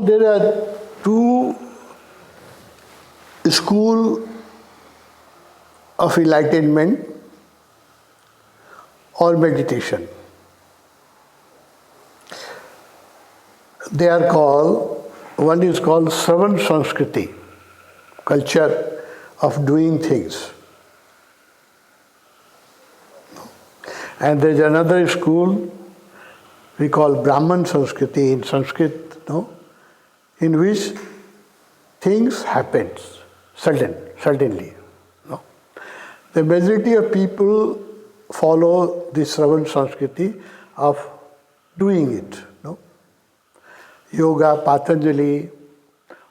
There are two schools of enlightenment or meditation. They are called, one is called Shravan Sanskriti, culture of doing things. And there is another school we call Brahman Sanskriti in Sanskrit, in which things happen suddenly. The majority of people follow the Shravan Sanskriti of doing it. Yoga, Patanjali,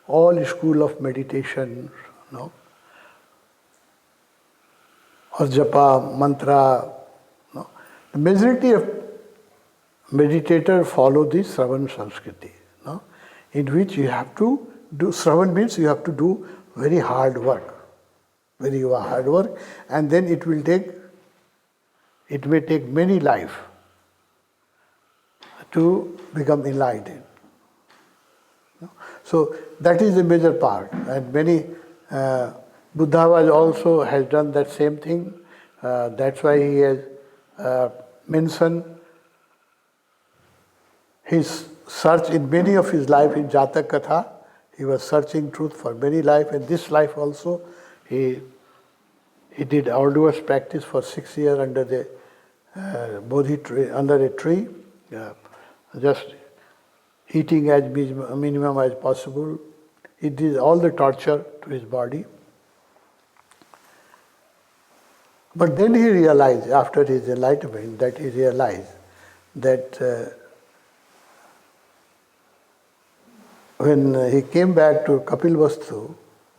all school of meditation, or japa, mantra. The majority of meditators follow the Shravan Sanskriti, in which you have to do, Shravan means you have to do very hard work, and then it may take many lives to become enlightened. So that is the major part, and many Buddha was also has done that same thing. That's why he has mentioned his search in many of his life in Jatak Katha. He was searching truth for many life, and this life also he did arduous practice for 6 years under the Bodhi tree, under a tree, just eating as minimum as possible. He did all the torture to his body. But then he realized, after his enlightenment, that when he came back to Kapilvastu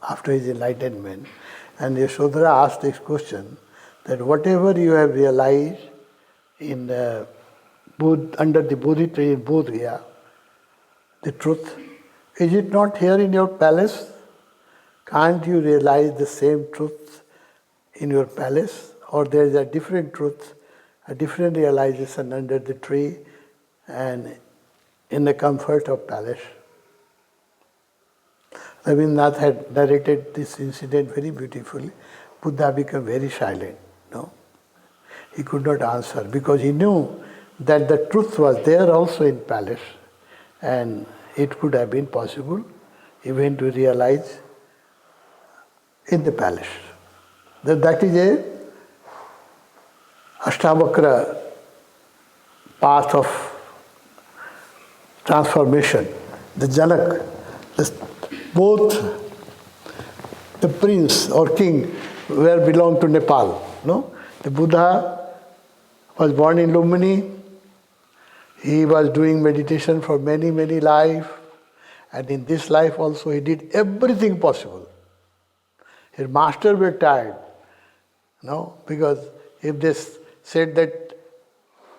after his enlightenment, and Yashodhara asked this question, that whatever you have realized in under the Bodhi tree in Bodh Gaya, the truth, is it not here in your palace? Can't you realize the same truth in your palace? Or there is a different truth, a different realization under the tree and in the comfort of palace? Rabindranath had narrated this incident very beautifully. Buddha became very silent. He could not answer because he knew that the truth was there also in palace, and it could have been possible even to realize in the palace. That is a Ashtavakra path of transformation. The Janak, both the prince or king belonged to Nepal. The Buddha was born in Lumini. He was doing meditation for many, many lives. And in this life also he did everything possible. His master were tired. Because if they said that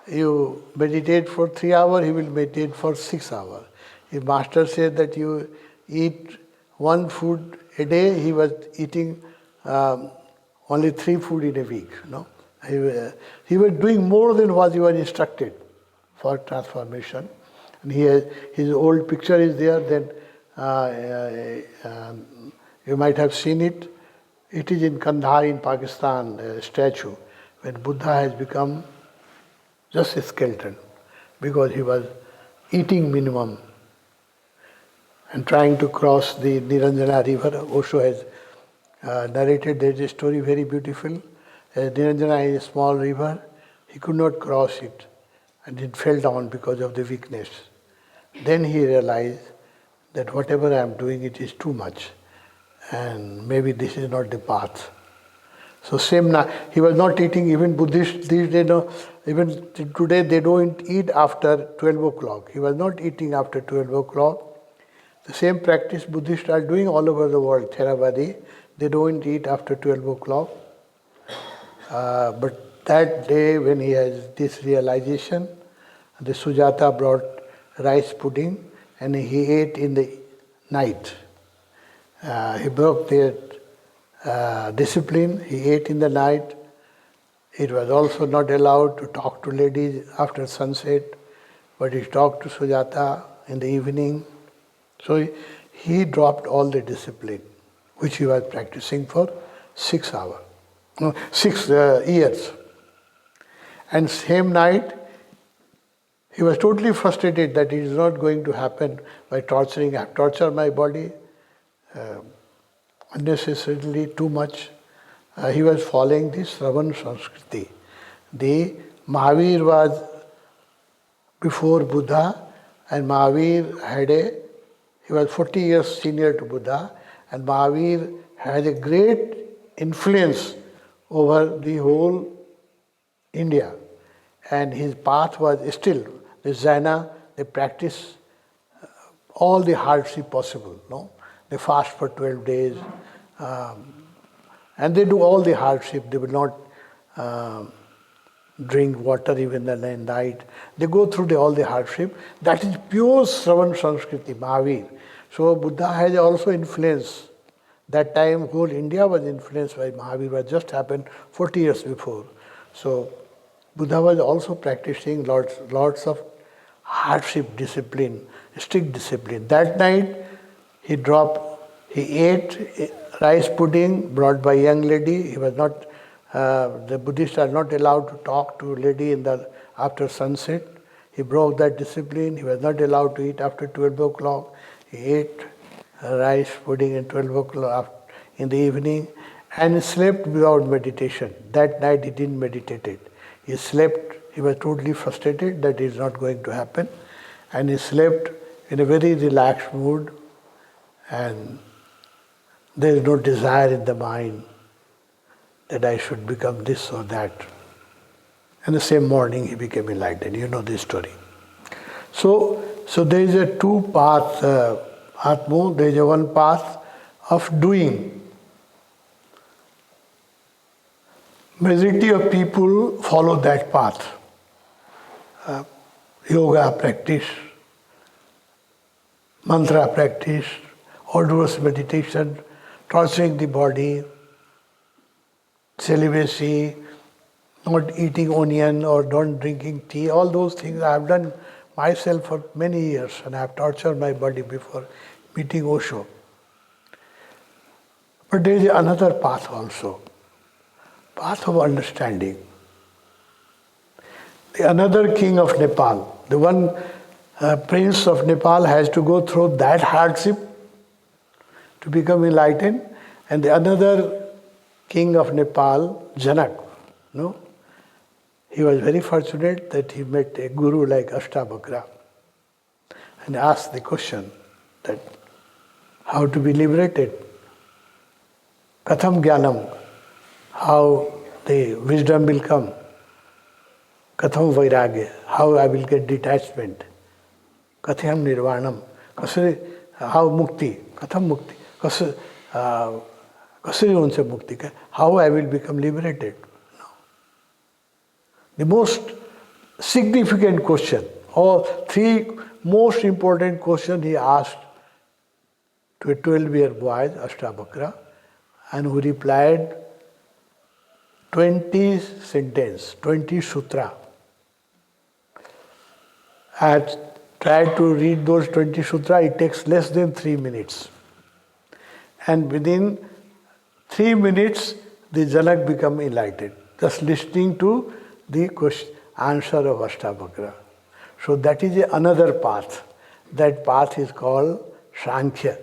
you meditate for 3 hours, he will meditate for 6 hours. If master said that you eat one food a day, he was eating only 3 food in a week. He was doing more than what he was instructed for transformation. And his old picture is there. Then you might have seen it. It is in Kandahar in Pakistan, a statue, when Buddha has become just a skeleton because he was eating minimum and trying to cross the Niranjana river. Osho has narrated, there is a story very beautiful. Niranjana is a small river. He could not cross it and it fell down because of the weakness. Then he realized that whatever I am doing, it is too much. And maybe this is not the path. So he was not eating, even Buddhists these days, even today they don't eat after 12 o'clock. He was not eating after 12 o'clock. The same practice Buddhists are doing all over the world, Theravadi. They don't eat after 12 o'clock. But that day when he has this realization, the Sujata brought rice pudding and he ate in the night. He broke their discipline, he ate in the night. It was also not allowed to talk to ladies after sunset, but he talked to Sujata in the evening. So he dropped all the discipline, which he was practicing for 6 years. And same night, he was totally frustrated that it is not going to happen by torturing. I have tortured my body unnecessarily too much. He was following the Shravan Sanskriti. The Mahavir was before Buddha, and Mahavir he was 40 years senior to Buddha, and Mahavir had a great influence over the whole India. And his path was still, the Jaina, they practice all the hardship possible. No? They fast for 12 days, and they do all the hardship. They will not drink water even at night. They go through all the hardship. That is pure Shravan Sanskriti, Mahavir. So Buddha has also influence. That time whole India was influenced by Mahavir, what just happened 40 years before. So Buddha was also practicing lots of hardship discipline, strict discipline. That night he ate rice pudding brought by a young lady. He was not, the Buddhists are not allowed to talk to a lady after sunset. He broke that discipline. He was not allowed to eat after 12 o'clock. He ate rice pudding at 12 o'clock in the evening and slept without meditation. That night he didn't meditate. He slept, he was totally frustrated that it is not going to happen, and he slept in a very relaxed mood, and there is no desire in the mind that I should become this or that. And the same morning he became enlightened. You know this story. So there is a two path, Atmo, there is a one path of doing. Majority of people follow that path. Yoga practice, mantra practice, odorous meditation, torturing the body, celibacy, not eating onion or not drinking tea, all those things I have done myself for many years, and I have tortured my body before meeting Osho. But there is another path also, path of understanding. The another king of Nepal, the one prince of Nepal has to go through that hardship to become enlightened, and the another king of Nepal, Janak, no? He was very fortunate that he met a guru like Ashtavakra and asked the question that how to be liberated. Katham Jnanam, how the wisdom will come. Katham Vairagya, how I will get detachment. Katham Nirvanam, how Mukti, Katham Mukti, Kasari unse Mukti, how I will become liberated. The most significant question, or three most important questions he asked to a 12-year boy, Ashtavakra, and who replied 20 sentences, 20 sutra. I had tried to read those 20 sutra, it takes less than 3 minutes. And within 3 minutes, the Janak become enlightened, just listening to the answer of Ashtavakra. So that is another path. That path is called Sankhya,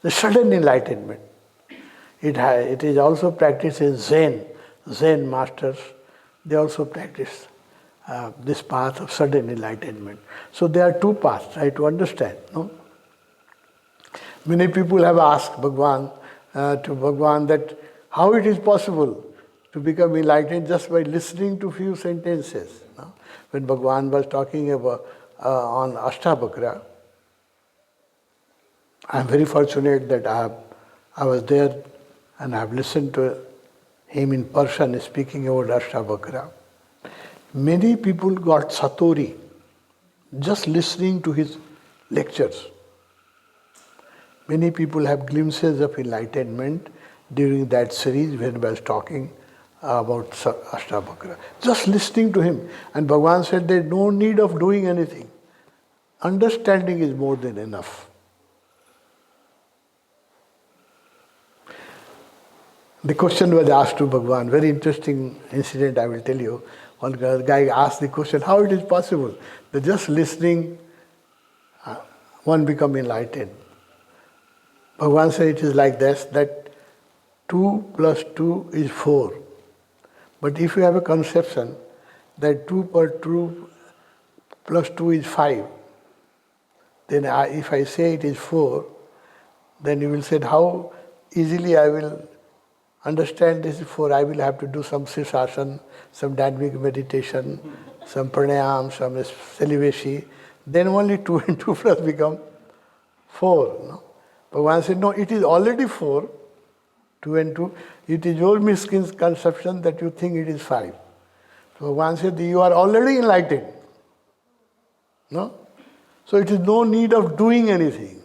the sudden enlightenment. It is also practiced in Zen masters. They also practice this path of sudden enlightenment. So there are two paths, try to understand. No? Many people have asked Bhagwan, to Bhagwan that how it is possible to become enlightened just by listening to few sentences. No? When Bhagwan was talking about on Ashtavakra, I am very fortunate that I was there and I have listened to him in person speaking about Ashtavakra. Many people got satori just listening to his lectures. Many people have glimpses of enlightenment during that series when I was talking about Ashtavakra. Just listening to him. And Bhagavan said there is no need of doing anything. understanding is more than enough. The question was asked to Bhagwan, very interesting incident I will tell you. One guy asked the question, how it is possible that just listening one become enlightened. Bhagwan said it is like this, that 2 plus 2 is 4. But if you have a conception that 2 per 2 plus 2 is 5, then if I say it is 4, then you will say how easily I will understand this is 4. I will have to do some sirsasana, some dynamic meditation, some pranayam, some celibacy. Then only 2 and 2 plus become 4. No? Bhagavan said, no, it is already 4, 2 and 2. It is your misconception that you think it is 5. So Bhagavan said, you are already enlightened. No? So it is no need of doing anything.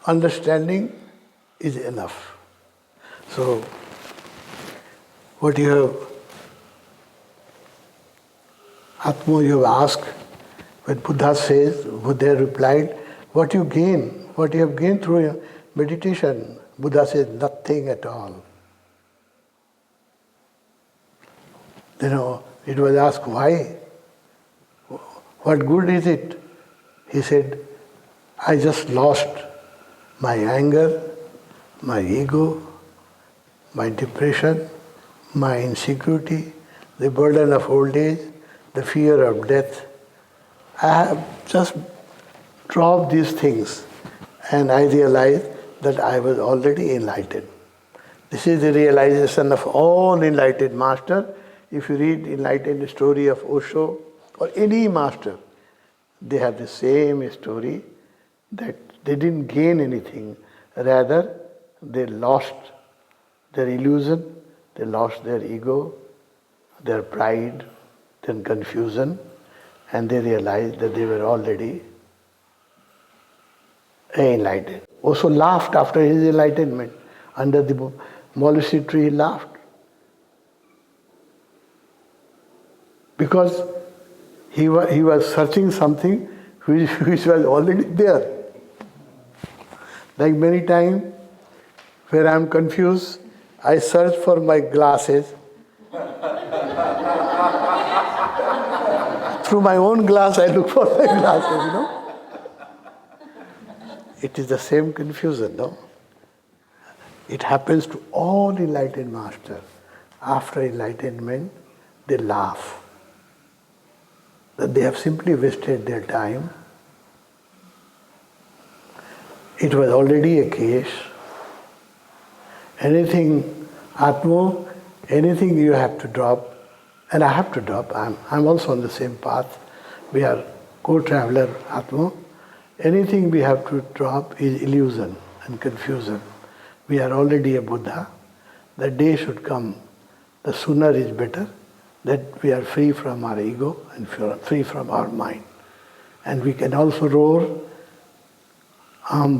Understanding is enough. So, what you have, Atma, you have asked, when Buddha says, Buddha replied, what you gain, what you have gained through your meditation, Buddha says, nothing at all. It was asked, why? What good is it? He said, I just lost my anger, my ego, my depression, my insecurity, the burden of old age, the fear of death. I have just dropped these things and I realized that I was already enlightened. This is the realization of all enlightened masters. If you read enlightened story of Osho or any master, they have the same story that they didn't gain anything. Rather, they lost their illusion, they lost their ego, their pride, their confusion, and they realized that they were already enlightened. Osho laughed after his enlightenment. Under the monastery tree, he laughed. Because he was searching something which was already there. Like many times, where I am confused, I search for my glasses. Through my own glass, I look for my glasses, It is the same confusion, no? It happens to all enlightened masters. After enlightenment, they laugh. That they have simply wasted their time. It was already a case. Anything, Atma, anything you have to drop, and I have to drop, I'm also on the same path. We are co-traveler, Atma. Anything we have to drop is illusion and confusion. We are already a Buddha. The day should come, the sooner is better, that we are free from our ego and free from our mind. And we can also roar, Aham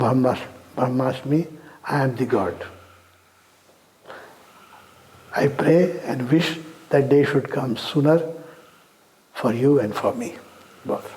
Brahmasmi, I am the God. I pray and wish that day should come sooner for you and for me, both.